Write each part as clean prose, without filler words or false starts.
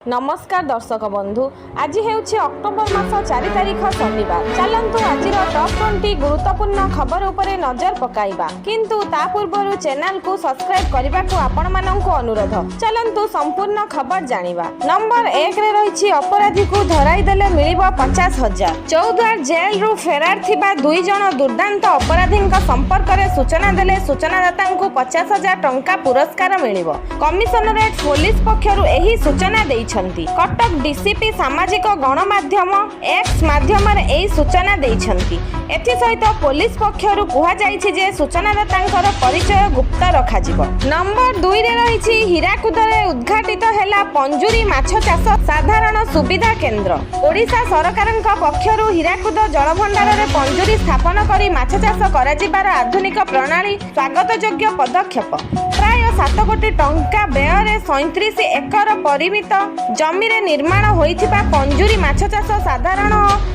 नमस्कार दर्शक बंधु आज हेउछि अक्टोबर मास 4 तारिख शनिवार। चलंतु आज टॉप 20 गुरुत्वपूर्ण खबर उपरे नजर पकाइबा, किंतु ता पूर्व चैनल को सब्सक्राइब करने को आपण मानक अनुरोध। चलंतु संपूर्ण खबर जानिबा। नंबर 1 रे रहिछि अपराधी को धराई देले मिलिबो 50,000। चौद्वार जेल रु फेरार थिबा 2 जण दुर्दांत अपराधी संपर्क में सूचना देले सूचनादाता को 50,000 टंका पुरस्कार मिलिबो। कमिशनरेट पुलिस पक्षरु एही सूचना देइछ। कटक डीसीपी सामाजिक गणमाध्यम एक्स माध्यम एही सूचना देइछंती। एथि सहित पुलिस पक्षरु कुहा जाइछि जे सूचनादातांकर परिचय गुप्त रखाजिबो। नंबर 2 रे रहिछि हीराकुद रे उद्घाटित हेला पंजुरी माछ चाष साधारण सुविधा केंद्र। ओडिशा सरकारक पक्षरु हीराकुद जलभंडार रे पंजुरी स्थापन करी माछ चाष कराजिबार आधुनिक प्रणाली स्वागतयोग्य पदक्षेप। प्राय 7 कोटी टंका व्यय 37 एकर परिमित जमी रे निर्माण होइथिबा पंजुरी माछ चाष साधारण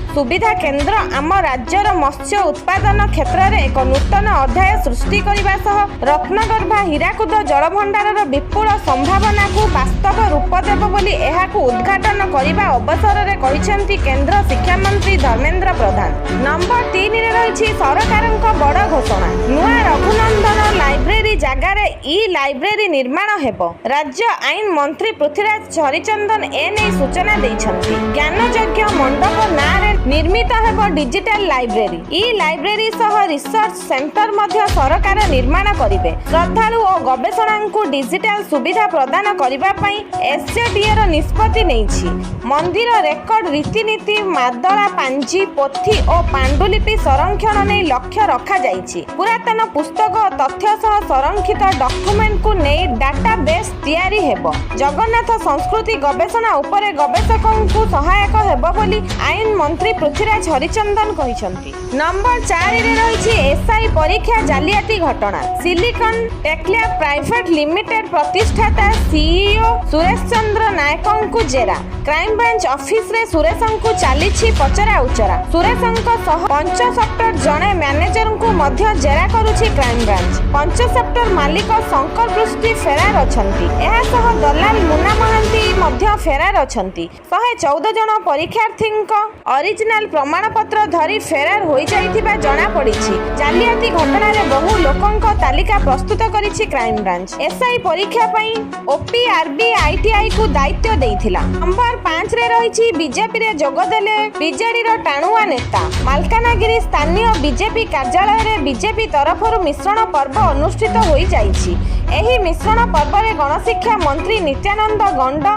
सुविधा केंद्र आम राज्यर मत्स्य उत्पादन क्षेत्र में एक नूतन अध्याय सृष्टि करने सह रत्नगर्भा हीराकुद जलभंडार विपुल संभावना को वास्तव रूप देव बोली एहाकु उद्घाटन करने अवसर में कहिसेंती केंद्र शिक्षा मंत्री धर्मेंद्र प्रधान। नंबर 3 रे रहिछि सरकारक बड़ घोषणा। नुआ रघुनंदन लाइब्रेरी जगार ई लाइब्रेरी निर्माण हेबो। राज्य आईन मंत्री पृथ्वीराज हरिचंदन एने सूचना दैछंती। ज्ञानयज्ञ मंडप नारे निर्मित हेबो डिजिटल लाइब्रेरी। ई लाइब्रेरी सह रिसर्च सेंटर मध्य सरकार निर्माण करिवे। श्रद्धालु और गवेषणा को डिजिटल सुविधा प्रदान करिबा पई एसजेडीए निष्पत्ति नेछि। मंदिर रेकर्ड रीतिनीति मादला पांजी पोथी और पांडुलिपि संरक्षण नै लक्ष्य रखा जाइछि। पुरातन पुस्तक और तथ्य सह संरक्षित डॉक्यूमेंट को नै डाटाबेस तैयारी हेबो। जगन्नाथ संस्कृति गवेषणा उपरे गवेषकों को सहायक हेबो बोली आईन मंत्री पृथ्वीराज हरिचंदन कहिसंती। नंबर 4 रे रहिछि एसआई परीक्षा जालियाती घटना। सिलिकन टेक्लैब प्राइवेट लिमिटेड प्रतिष्ठाता सीईओ सुरेश चंद्र नायकों को जेरा। क्राइम ब्रांच ऑफिस रे सुरेशं को चालिछि पचरा उचरा। सुरेशंक सह 5 सेक्टर जणे मैनेजर को मध्य जेरा करूछि क्राइम ब्रांच। 5 सेक्टर मालिक शंकर पृष्टि फेरार अछंती। एहा सह दलाल मुन्ना महांती मध्य फेरार अछंती। 114 जण परीक्षार्थींक ओरिजिनल प्रमाण पत्र धरी फेरार होई जाइथिबा जणा पड़िछि। जालियाती घटना रे बहु लोकंक तालिका प्रस्तुत करिछि क्राइम ब्रांच। एसआई परीक्षा पई ओपीआरबी आईटीआई को दायित्व देइथिला। नंबर 5 रे रहिछि बीजेपी रे जोग देले बीजेडी रो टाणुआ नेता। मालकानगिरी स्थानीय बीजेपी कार्यालय रे बीजेपी तरफरु मिश्रण पर्व अनुष्ठित होई जाइछि। एही मिश्रण पर्व रे गणशिक्षा मंत्री नित्यानंद गंड,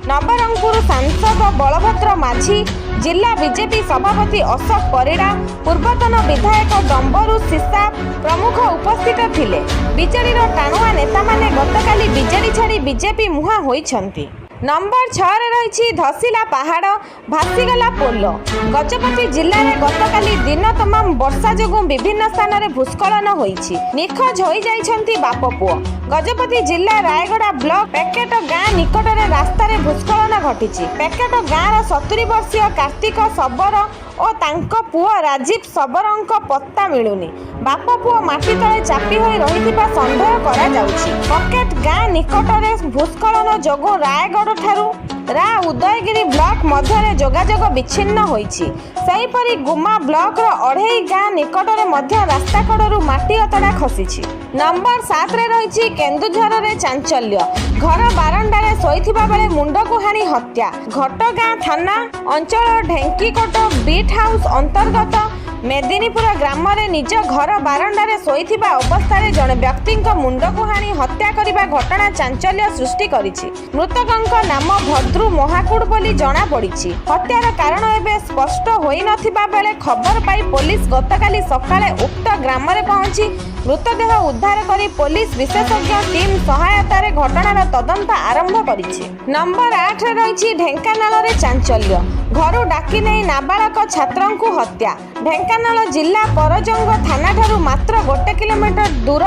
नवरंगपुर सांसद बलभद्र माझी, जिला बीजेपी सभापति अशोक परिड़ा, पूर्वतन विधायक डंबरू सीसा प्रमुख उपस्थित थिले। बीजेडी रो टाणुआ नेता माने गतकाली बीजेडी छाड़ी बीजेपी मुहा होइछंती। नंबर 6 रे रहिछि धसिला पहाड़ भासीगला पोल। गजपति जिल्ला रे गतकाली दिन तमाम वर्षा जोगु विभिन्न स्थान रे भूस्खलन होइछि। निखोज होई जाइछंती बाप पुओ। गजपति जिल्ला रायगड़ा ब्लॉक पेकेट गाँ निकट रे रास्ता रे भूस्खलन घटिछि। पेकेट गाँ रा 70 वर्षीय कार्तिक सबर और तांको पुओ राजीव सबरंक पत्ता मिलुनी। बाप पुओ माटी तले चापी होई रहिथिबा संदेह करा जाउछि। पकेट गाँ निकट रे भूस्खलन जोगु रायगढ़ ठारू रा उदयगिरी ब्लॉक मध्य जोगाजोग विच्छिन्न होइछि। सेहीपरि गुमा ब्लॉक रो अढ़ेई गाँ निकट रे मध्य रास्ता कड़रू माटी अतड़ा खसिछि। नंबर 7 रे रहिछि केन्दुझर रे चांचल्य। घर बारंडा रे सोइथिबा बेले मुंड को हाणी हत्या। घटगाँ थाना अंचल ढेंकीकोट बीट हाउस अंतर्गत मेदिनीपुर ग्राम रे निज घर बारंडा रे सोइथिबा अवस्था रे जने व्यक्ति मुंड को हाणी हत्या करिबा घटना चांचल्य सृष्टि करिछि। मृतकंक नाम भद्रू महाकुड़ बोली जणा पड़िछि। हत्यार कारण एबे स्पष्ट होई नथिबा बेले खबर पाई पुलिस गतकाली सकाळे उक्त ग्राम रे पहुंची मृतदेह उद्धार करी पुलिस विशेषज्ञ टीम सहायता रे घटनार तदंत आरंभ करिछि। नंबर 8 रे रहिछि ढेंकानाल रे चांचल्य। घरु डाकी नै नाबालक छात्रन को हत्या। ढेंकानाल जिला परजंग थाना ठारू मात्र 1 किलोमीटर दूर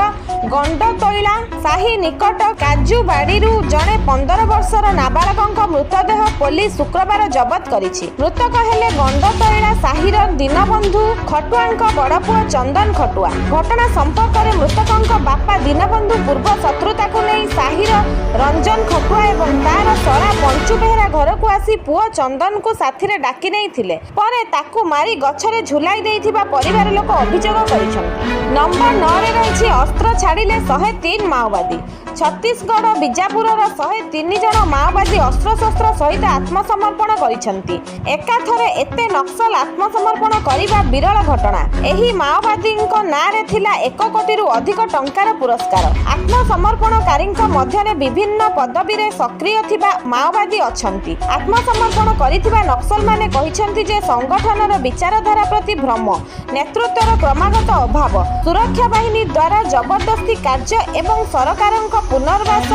ଗଣ୍ଡତୈଳା ସାହି ନିକଟ କାଜୁବାଡ଼ିରୁ ଜଣେ 15 ବର୍ଷର ନାବାଳକଙ୍କ ମୃତଦେହ ପୋଲିସ ଶୁକ୍ରବାର ଜବତ କରିଛି। ମୃତକ ହେଲେ ଗଣ୍ଡତୈଳା ସାହିର ଦୀନବନ୍ଧୁ ଖଟୁଆଙ୍କ ବଡ଼ ପୁଅ ଚନ୍ଦନ ଖଟୁଆ। ଘଟଣା ସମ୍ପର୍କରେ ମୃତକଙ୍କ ବାପା ଦୀନବନ୍ଧୁ ପୂର୍ବ ଶତ୍ରୁତାକୁ ନେଇ ସାହିର ରଞ୍ଜନ ଖଟୁଆ ଏବଂ ତାର ଶଳା ପଞ୍ଚୁ ବେହେରା ଘରକୁ ଆସି ପୁଅ ଚନ୍ଦନକୁ ସାଥିରେ ଡାକି ନେଇଥିଲେ। ପରେ ତାକୁ ମାରି ଗଛରେ ଝୁଲାଇ ଦେଇଥିବା ପରିବାର ଲୋକ ଅଭିଯୋଗ କରିଛନ୍ତି। ନମ୍ବର 9ରେ ରହିଛି ଅସ୍ତ୍ର ଛାଡ଼ିଲେ 103 ମାଓବାଦୀ। ଛତିଶଗଡ଼ ବିଜାପୁରର 103 ଜଣ ମାଓବାଦୀ ଅସ୍ତ୍ରଶସ୍ତ୍ର ସହିତ ଆତ୍ମସମର୍ପଣ କରିଛନ୍ତି। ଏକାଥରେ ଏତେ ନକ୍ସଲ ଆତ୍ମସମର୍ପଣ କରିବା ବିରଳ ଘଟଣା। ଏହି ମାଓବାଦୀଙ୍କ ନାଁରେ ଥିଲା 1 କୋଟିରୁ ଅଧିକ ଟଙ୍କାର ପୁରସ୍କାର। ଆତ୍ମସମର୍ପଣକାରୀଙ୍କ ମଧ୍ୟରେ ବିଭିନ୍ନ ପଦବୀରେ ସକ୍ରିୟ ଥିବା ମାଓବାଦୀ ଅଛନ୍ତି। ଆତ୍ମସମର୍ପଣ କରିଥିବା ନକ୍ସଲମାନେ କହିଛନ୍ତି ଯେ ସଂଗଠନର ବିଚାରଧାରା ପ୍ରତି ଭ୍ରମ, ନେତୃତ୍ୱର କ୍ରମାଗତ ଅଭାବ, ସୁରକ୍ଷା ବାହିନୀ ଦ୍ୱାରା ଜବରଦସ୍ତି କାର୍ଯ୍ୟ ଏବଂ ସରକାରଙ୍କ ପୁନର୍ବାସ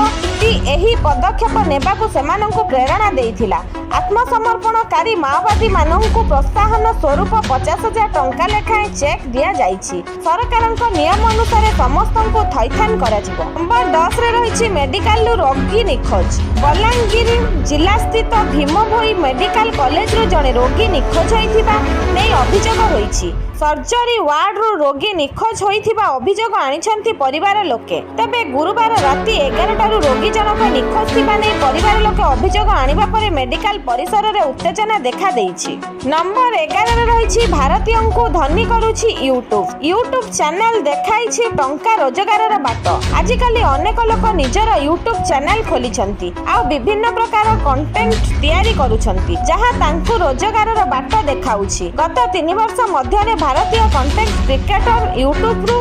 ଏହି ପଦକ୍ଷେପ ନେବାକୁ ସେମାନଙ୍କୁ ପ୍ରେରଣା ଦେଇଥିଲା। ଆତ୍ମସମର୍ପଣକାରୀ ମାଓବାଦୀମାନଙ୍କୁ ପ୍ରୋତ୍ସାହନ ସ୍ୱରୂପ 50,000 ଟଙ୍କା ଲେଖାଏଁ ଚେକ୍ ଦିଆଯାଇଛି। ସରକାରଙ୍କ ନିୟମ ଅନୁସାରେ ସମସ୍ତଙ୍କୁ ଥଇଥାନ କରାଯିବ। ନମ୍ବର 10ରେ ରହିଛି ମେଡିକାଲରୁ ରୋଗୀ ନିଖୋଜ। ବଲାଙ୍ଗୀର ଜିଲ୍ଲାସ୍ଥିତ ଭୀମଭୋଇ ମେଡିକାଲ କଲେଜରୁ ଜଣେ ରୋଗୀ ନିଖୋଜ ହୋଇଥିବା ନେଇ ଅଭିଯୋଗ ହୋଇଛି। ସର୍ଜରୀ ୱାର୍ଡରୁ ରୋଗୀ ନିଖୋଜ ହୋଇଥିବା ଅଭିଯୋଗ ଆଣିଛନ୍ତି ପରିବାର ଲୋକେ। ତେବେ ଗୁରୁବାର ରାତି 11ଟାରୁ ରୋଗୀ ଜଣକ ନିଖୋଜ ଥିବା ନେଇ ପରିବାର ଲୋକେ ଅଭିଯୋଗ ଆଣିବା ପରେ ମେଡିକାଲ ପରିସରରେ ଉତ୍ତେଜନା ଦେଖାଦେଇଛି। ନମ୍ବର 11ରେ ରହିଛି ଭାରତୀୟଙ୍କୁ ଧନୀ କରୁଛି ୟୁଟ୍ୟୁବ ଚ୍ୟାନେଲ ଦେଖାଇଛି ଟଙ୍କା ରୋଜଗାରର ବାଟ। ଆଜିକାଲି ଅନେକ ଲୋକ ନିଜର ୟୁଟ୍ୟୁବ ଚ୍ୟାନେଲ ଖୋଲିଛନ୍ତି ଆଉ ବିଭିନ୍ନ ପ୍ରକାର କଣ୍ଟେଣ୍ଟ ତିଆରି କରୁଛନ୍ତି, ଯାହା ତାଙ୍କୁ ରୋଜଗାରର ବାଟ ଦେଖାଉଛି। ଗତ 3 ବର୍ଷ ମଧ୍ୟରେ ଭାରତୀୟ କଣ୍ଟେଣ୍ଟ କ୍ରିଏଟର ୟୁଟ୍ୟୁବରୁ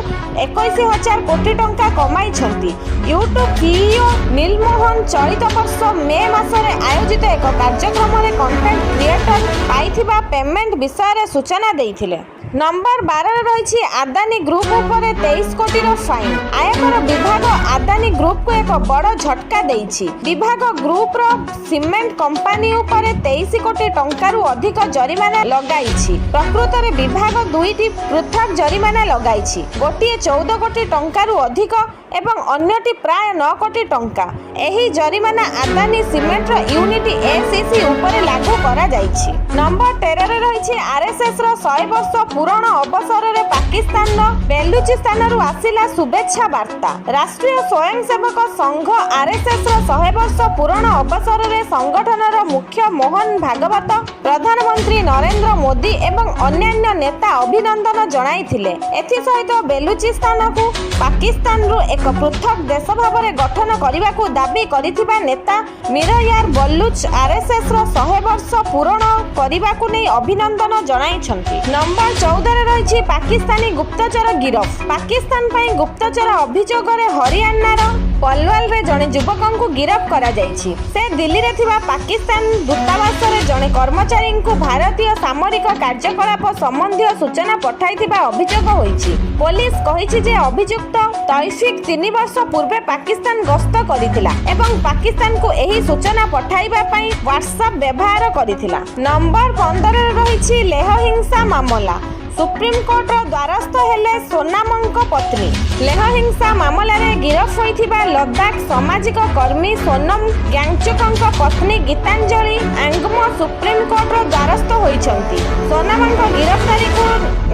21,000 କୋଟି ଟଙ୍କା କମାଇଛନ୍ତି। ୟୁଟ୍ୟୁବ ସିଇଓ ନୀଲମୋହନ ଚଳିତ ବର୍ଷ ମେ ମାସରେ ଆୟୋଜିତ ଏକ କାର୍ଯ୍ୟକ୍ରମରେ କଣ୍ଟେଣ୍ଟ କ୍ରିଏଟର ପାଇଥିବା ପେମେଣ୍ଟ ବିଷୟରେ ସୂଚନା ଦେଇଥିଲେ। ନମ୍ବର 12ରେ ରହିଛି ଆଦାନୀ ଗ୍ରୁପ ଉପରେ 23 କୋଟିର ଫାଇନ୍। ଆୟକର ବିଭାଗ ଆଦାନୀ ଗ୍ରୁପକୁ ଏକ ବଡ଼ ଝଟକା ଦେଇଛି। ବିଭାଗ ଗ୍ରୁପର ସିମେଣ୍ଟ କମ୍ପାନୀ ଉପରେ 23 କୋଟି ଟଙ୍କାରୁ ଅଧିକ ଜରିମାନା ଲଗାଇଛି। ପ୍ରକୃତରେ ବିଭାଗ 2ଟି ପୃଥକ ଜରିମାନା ଲଗାଇଛି। ଗୋଟିଏ 14 କୋଟି ଟଙ୍କାରୁ ଅଧିକ ଏବଂ ଅନ୍ୟଟି ପ୍ରାୟ 9 କୋଟି ଟଙ୍କା। ଏହି ଜରିମାନା ଆଦାନୀ ସିମେଣ୍ଟର ୟୁନିଟ୍ ACC ଉପରେ ଲାଗୁ କରାଯାଇଛି। ନମ୍ବର 13ରେ ରହିଛି RSSର 100 ବର୍ଷ ପୂରଣ ଅବସରରେ ପାକିସ୍ତାନର ବେଲୁଚିସ୍ତାନରୁ ଆସିଲା ଶୁଭେଚ୍ଛା ବାର୍ତ୍ତା। ରାଷ୍ଟ୍ରୀୟ ସ୍ୱୟଂସେବକ ସଂଘ RSSର 100 ବର୍ଷ ପୂରଣ ଅବସରରେ ସଂଗଠନର ମୁଖ୍ୟ ମୋହନ ଭାଗବତ, ପ୍ରଧାନମନ୍ତ୍ରୀ ନରେନ୍ଦ୍ର ମୋଦି ଏବଂ ଅନ୍ୟାନ୍ୟ ନେତା ଅଭିନନ୍ଦନ ଜଣାଇଥିଲେ। ଏଥିସହିତ ବେଲୁଚିସ୍ତାନକୁ ପାକିସ୍ତାନରୁ ଏକ ପୃଥକ ଦେଶ ଭାବରେ ଗଠନ କରିବାକୁ ଦାବି କରିଥିବା ନେତା ମିରୟାର ବଲୁଚ RSSର 100 ବର୍ଷ ପୂରଣ କରିବାକୁ ନେଇ ଅଭିନନ୍ଦନ ଜଣାଇଛନ୍ତି। ନମ୍ବର 14ରେ ରହିଛି ପାକିସ୍ତାନୀ ଗୁପ୍ତଚର ଗିରଫ। ପାକିସ୍ତାନ ପାଇଁ ଗୁପ୍ତଚର ଅଭିଯୋଗରେ ହରିୟାଣାର ପଲୱାଲରେ ଜଣେ ଯୁବକଙ୍କୁ ଗିରଫ କରାଯାଇଛି। ସେ ଦିଲ୍ଲୀରେ ଥିବା ପାକିସ୍ତାନ ଦୂତାବାସରେ ଜଣେ କର୍ମଚାରୀଙ୍କୁ ଭାରତୀୟ ସାମରିକ କାର୍ଯ୍ୟକଳାପ ସମ୍ବନ୍ଧୀୟ ସୂଚନା ପଠାଇଥିବା ଅଭିଯୋଗ ହୋଇଛି। ପୋଲିସ କହିଛି ଯେ ଅଭିଯୁକ୍ତ ତୈଫିକ୍ 3 ବର୍ଷ ପୂର୍ବେ ପାକିସ୍ତାନ ଗସ୍ତ କରିଥିଲା ଏବଂ ପାକିସ୍ତାନକୁ ଏହି ସୂଚନା ପଠାଇବା ପାଇଁ ହ୍ୱାଟ୍ସଆପ୍ ବ୍ୟବହାର କରିଥିଲା। ନମ୍ବର 15ରେ ରହିଛି ଲେହ ହିଂସା ମାମଲା। ସୁପ୍ରିମକୋର୍ଟର ଦ୍ୱାରସ୍ଥ ହେଲେ ସୋନାମଙ୍କ ପତ୍ନୀ। ଲେହ ହିଂସା ମାମଲାରେ ଗିରଫ ହୋଇଥିବା ଲଦାଖ ସାମାଜିକ କର୍ମୀ ସୋନମ ଗ୍ୟାଙ୍ଗଚୁକଙ୍କ ପତ୍ନୀ ଗୀତାଞ୍ଜଳି ଆଙ୍ଗମ ସୁପ୍ରିମକୋର୍ଟର ଦ୍ୱାରସ୍ଥ ହୋଇଛନ୍ତି। ସୋନମଙ୍କ ଗିରଫଦାରୀକୁ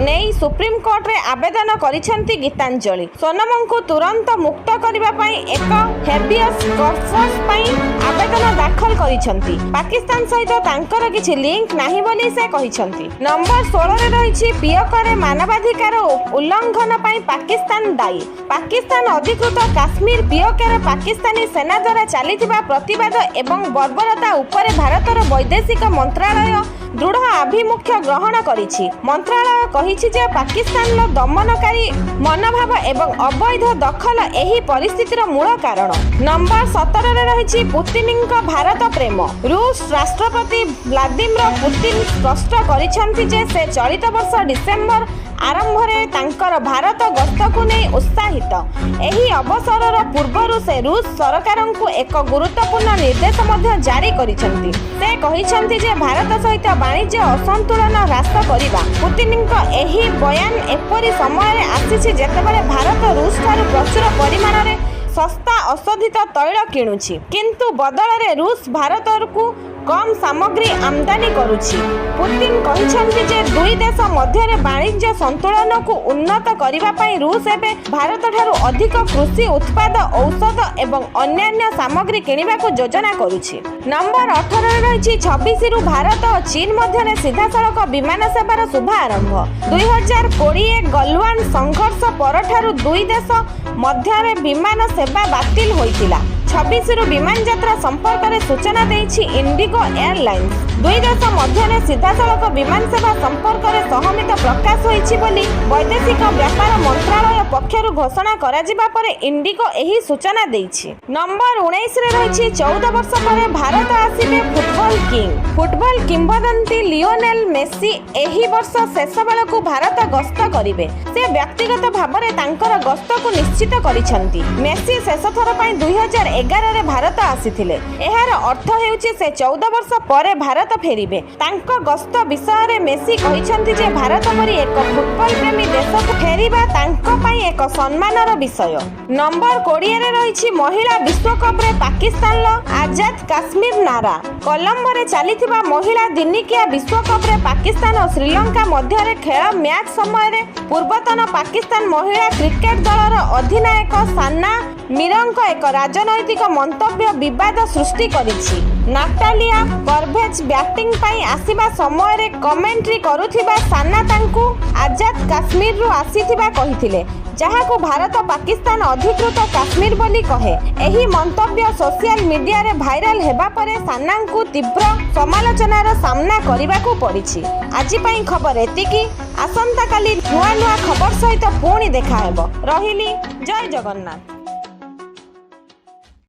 ନେଇ ସୁପ୍ରିମକୋର୍ଟରେ ଆବେଦନ କରିଛନ୍ତି ଗୀତାଞ୍ଜଳି। ସୋନମଙ୍କୁ ତୁରନ୍ତ ମୁକ୍ତ କରିବା ପାଇଁ ଏକ ହେବିୟସ୍ କର୍ପସ୍ ପାଇଁ ଆବେଦନ ଦାଖଲ କରିଛନ୍ତି। ପାକିସ୍ତାନ ସହିତ ତାଙ୍କର କିଛି ଲିଙ୍କ ନାହିଁ ବୋଲି ସେ କହିଛନ୍ତି। ନମ୍ବର 16ରେ ରହିଛି ପିଓକରେ ମାନବାଧିକାର ଉଲ୍ଲଂଘନ ପାଇଁ ପାକିସ୍ତାନ ଦାୟୀ। ପାକିସ୍ତାନ ଅଧିକୃତ କାଶ୍ମୀର ପିଓକେରେ ପାକିସ୍ତାନୀ ସେନା ଦ୍ୱାରା ଚାଲିଥିବା ପ୍ରତିବାଦ ଏବଂ ବର୍ବରତା ଉପରେ ଭାରତର ବୈଦେଶିକ ମନ୍ତ୍ରଣାଳୟ ଦୃଢ଼ ଆଭିମୁଖ୍ୟ ଗ୍ରହଣ କରିଛି। ମନ୍ତ୍ରଣାଳୟ କହିଛି ଯେ ପାକିସ୍ତାନର ଦମନକାରୀ ମନୋଭାବ ଏବଂ ଅବୈଧ ଦଖଲ ଏହି ପରିସ୍ଥିତିର ମୂଳ କାରଣ। ନମ୍ବର 17ରେ ରହିଛି ପୁତିନଙ୍କ ଭାରତ ପ୍ରେମ। ରୁଷ ରାଷ୍ଟ୍ରପତି ଭ୍ଲାଦିମିର ପୁତିନ ସ୍ପଷ୍ଟ କରିଛନ୍ତି ଯେ ସେ ଚଳିତ ବର୍ଷ ଡିସେମ୍ବର ଆରମ୍ଭରେ ତାଙ୍କର ଭାରତ ଗସ୍ତକୁ ନେଇ ଉତ୍ସାହିତ। ଏହି ଅବସରର ପୂର୍ବରୁ ସେ ରୁଷ ସରକାରଙ୍କୁ ଏକ ଗୁରୁତ୍ୱପୂର୍ଣ୍ଣ ନିର୍ଦ୍ଦେଶ ମଧ୍ୟ ଜାରି କରିଛନ୍ତି। ସେ କହିଛନ୍ତି ଯେ ଭାରତ ସହିତ ବାଣିଜ୍ୟ ଅସନ୍ତୁଳନ ହ୍ରାସ କରିବା। ପୁତିନଙ୍କ ଏହି ବୟାନ ଏପରି ସମୟରେ ଆସିଛି ଯେତେବେଳେ ଭାରତ ରୁଷଠାରୁ ପ୍ରଚୁର ପରିମାଣରେ ଶସ୍ତା ଅଶୋଧିତ ତୈଳ କିଣୁଛି, କିନ୍ତୁ ବଦଳରେ ରୁଷ ଭାରତକୁ କମ୍ ସାମଗ୍ରୀ ଆମଦାନୀ କରୁଛି। ପୁତିନ କହିଛନ୍ତି ଯେ ଦୁଇ ଦେଶ ମଧ୍ୟରେ ବାଣିଜ୍ୟ ସନ୍ତୁଳନକୁ ଉନ୍ନତ କରିବା ପାଇଁ ରୁଷ ଏବେ ଭାରତଠାରୁ ଅଧିକ କୃଷି ଉତ୍ପାଦ, ଔଷଧ ଏବଂ ଅନ୍ୟାନ୍ୟ ସାମଗ୍ରୀ କିଣିବାକୁ ଯୋଜନା କରୁଛି। ନମ୍ବର 18ରେ ରହିଛି 26ରୁ ଭାରତ ଓ ଚୀନ ମଧ୍ୟରେ ସିଧାସଳଖ ବିମାନ ସେବାର ଶୁଭ ଆରମ୍ଭ। 2020 ଗଲୱାନ ସଂଘର୍ଷ ପରଠାରୁ ଦୁଇ ଦେଶ ମଧ୍ୟରେ ବିମାନ ସେବା ବାତିଲ ହୋଇଥିଲା। 26ରୁ ବିମାନ ଯାତ୍ରା ସମ୍ପର୍କରେ ସୂଚନା ଦେଇଛି ଇଣ୍ଡିଗୋ ଏୟାରଲାଇନ୍ସ। ଦୁଇ ଦେଶ ମଧ୍ୟରେ ସିଧାସଳଖ ବିମାନ ସେବା ସମ୍ପର୍କରେ ସହମତ ପ୍ରକାଶ ହୋଇଛି ବୋଲି ବୈଦେଶିକ ବ୍ୟାପାର ମନ୍ତ୍ରଣାଳୟ ପକ୍ଷରୁ ଘୋଷଣା କରାଯିବା ପରେ ଇଣ୍ଡିଗୋ ଏହି ସୂଚନା ଦେଇଛି। ନମ୍ବର 19ରେ ରହିଛି 14 ବର୍ଷ ପରେ ଭାରତ ଆସିବେ ଫୁଟବଲ କିଙ୍ଗ। ଫୁଟବଲ କିମ୍ବଦନ୍ତୀ ଲିଓନେଲ ମେସି ଏହି ବର୍ଷ ଶେଷ ବେଳକୁ ଭାରତ ଗସ୍ତ କରିବେ। ସେ ବ୍ୟକ୍ତିଗତ ଭାବରେ ତାଙ୍କର ଗସ୍ତକୁ ନିଶ୍ଚିତ କରିଛନ୍ତି। ମେସି ଶେଷ ଥର ପାଇଁ 2011ରେ ଭାରତ ଆସିଥିଲେ। ଏହାର ଅର୍ଥ ହେଉଛି ସେ 14 ବର୍ଷ ପରେ ଭାରତ ଫେରିବେ। ତାଙ୍କ ଗସ୍ତ ବିଷୟରେ ମେସି କହିଛନ୍ତି ଯେ ଭାରତ ପରି ଏକ ଫୁଟବଲ ପ୍ରେମୀ ଦେଶକୁ ଫେରିବା ତାଙ୍କ ପାଇଁ ଏକ ସମ୍ମାନର ବିଷୟ। ନମ୍ବର 20ରେ ରହିଛି ମହିଳା ବିଶ୍ୱକପରେ ପାକିସ୍ତାନର ଆଜାଦ କାଶ୍ମୀର ନାରା। କଲମ୍ବୋରେ ଚାଲିଥିବା ମହିଳା ଦିନିକିଆ ବିଶ୍ୱକପରେ ପାକିସ୍ତାନ ଓ ଶ୍ରୀଲଙ୍କା ମଧ୍ୟରେ ଖେଳ ମ୍ୟାଚ୍ ସମୟରେ ପୂର୍ବତନ ପାକିସ୍ତାନ ମହିଳା କ୍ରିକେଟ ଦଳର ଅଧିନାୟକ ସାନା ମିରଙ୍କ ଏକ ରାଜନୈତିକ ମନ୍ତବ୍ୟ ବିବାଦ ସୃଷ୍ଟି କରିଛି। ନାଟାଲିଆ ପରଭେଜ ବ୍ୟାଟିଂ ପାଇଁ ଆସିବା ସମୟରେ କମେଣ୍ଟ୍ରି କରୁଥିବା ସାନା ତାଙ୍କୁ ଆଜାଦ କାଶ୍ମୀରରୁ ଆସିଥିବା କହିଥିଲେ, ଯାହାକୁ ଭାରତ ପାକିସ୍ତାନ ଅଧିକୃତ କାଶ୍ମୀର ବୋଲି କହେ। ଏହି ମନ୍ତବ୍ୟ ସୋସିଆଲ ମିଡିଆରେ ଭାଇରାଲ ହେବା ପରେ ସାନାଙ୍କୁ ତୀବ୍ର ସମାଲୋଚନାର ସାମ୍ନା କରିବାକୁ ପଡ଼ିଛି। ଆଜି ପାଇଁ ଖବର ଏତିକି। ଆସନ୍ତାକାଲି ନୂଆ ଖବର ସହିତ ପୁଣି ଦେଖାହେବ। ରହିଲି, ଜୟ ଜଗନ୍ନାଥ।